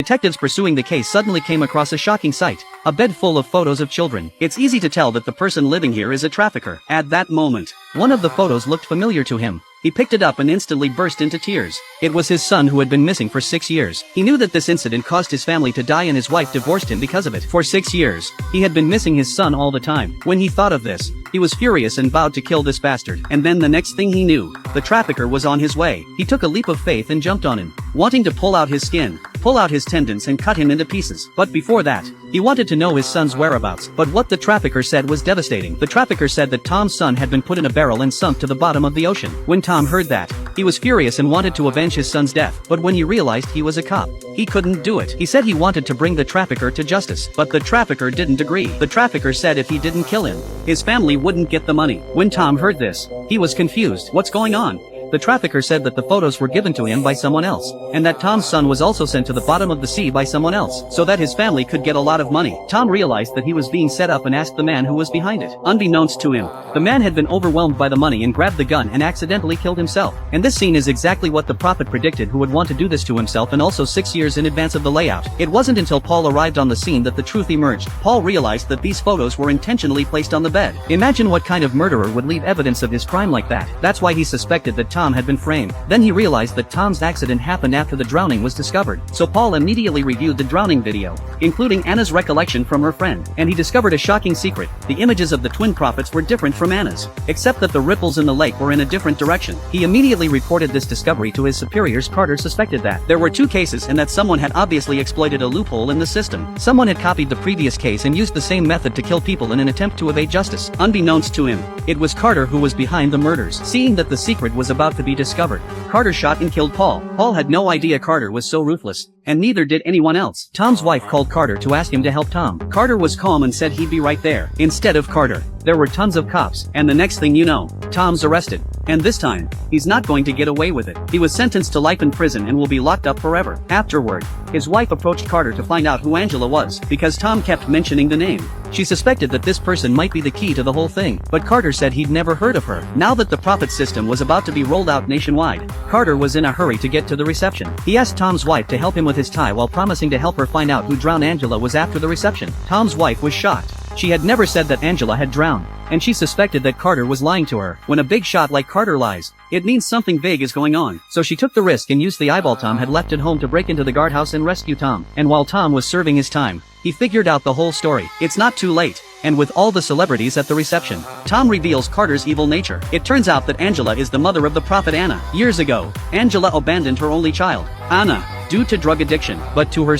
Detectives pursuing the case suddenly came across a shocking sight. A bed full of photos of children. It's easy to tell that the person living here is a trafficker. At that moment, one of the photos looked familiar to him. He picked it up and instantly burst into tears. It was his son who had been missing for 6 years. He knew that this incident caused his family to die and his wife divorced him because of it. For 6 years, he had been missing his son all the time. When he thought of this, he was furious and vowed to kill this bastard. And then the next thing he knew, the trafficker was on his way. He took a leap of faith and jumped on him, wanting to pull out his skin, pull out his tendons and cut him into pieces. But before that, he wanted to know his son's whereabouts. But what the trafficker said was devastating. The trafficker said that Tom's son had been put in a barrel and sunk to the bottom of the ocean. When Tom heard that, he was furious and wanted to avenge his son's death. But when he realized he was a cop, he couldn't do it. He said he wanted to bring the trafficker to justice. But the trafficker didn't agree. The trafficker said if he didn't kill him, his family wouldn't get the money. When Tom heard this, he was confused. What's going on? The trafficker said that the photos were given to him by someone else, and that Tom's son was also sent to the bottom of the sea by someone else, so that his family could get a lot of money. Tom realized that he was being set up and asked the man who was behind it. Unbeknownst to him, the man had been overwhelmed by the money and grabbed the gun and accidentally killed himself. And this scene is exactly what the prophet predicted who would want to do this to himself, and also 6 years in advance of the layout. It wasn't until Paul arrived on the scene that the truth emerged. Paul realized that these photos were intentionally placed on the bed. Imagine what kind of murderer would leave evidence of his crime like that. That's why he suspected that Tom had been framed. Then he realized that Tom's accident happened after the drowning was discovered. So Paul immediately reviewed the drowning video, including Anna's recollection from her friend, and he discovered a shocking secret. The images of the twin prophets were different from Anna's, except that the ripples in the lake were in a different direction. He immediately reported this discovery to his superiors. Carter suspected that there were 2 cases and that someone had obviously exploited a loophole in the system. Someone had copied the previous case and used the same method to kill people in an attempt to evade justice. Unbeknownst to him, it was Carter who was behind the murders. Seeing that the secret was about to be discovered, Carter shot and killed Paul. Paul had no idea Carter was so ruthless, and neither did anyone else. Tom's wife called Carter to ask him to help Tom. Carter was calm and said he'd be right there. Instead of Carter, there were tons of cops, and the next thing you know, Tom's arrested. And this time, he's not going to get away with it. He was sentenced to life in prison and will be locked up forever. Afterward, his wife approached Carter to find out who Angela was, because Tom kept mentioning the name. She suspected that this person might be the key to the whole thing, but Carter said he'd never heard of her. Now that the prophet system was about to be rolled out nationwide, Carter was in a hurry to get to the reception. He asked Tom's wife to help him with his tie while promising to help her find out who drowned Angela was after the reception. Tom's wife was shocked. She had never said that Angela had drowned, and she suspected that Carter was lying to her. When a big shot like Carter lies, it means something big is going on. So she took the risk and used the eyeball Tom had left at home to break into the guardhouse and rescue Tom. And while Tom was serving his time, he figured out the whole story. It's not too late. And with all the celebrities at the reception, Tom reveals Carter's evil nature. It turns out that Angela is the mother of the prophet Anna. Years ago, Angela abandoned her only child, Anna, due to drug addiction, but to her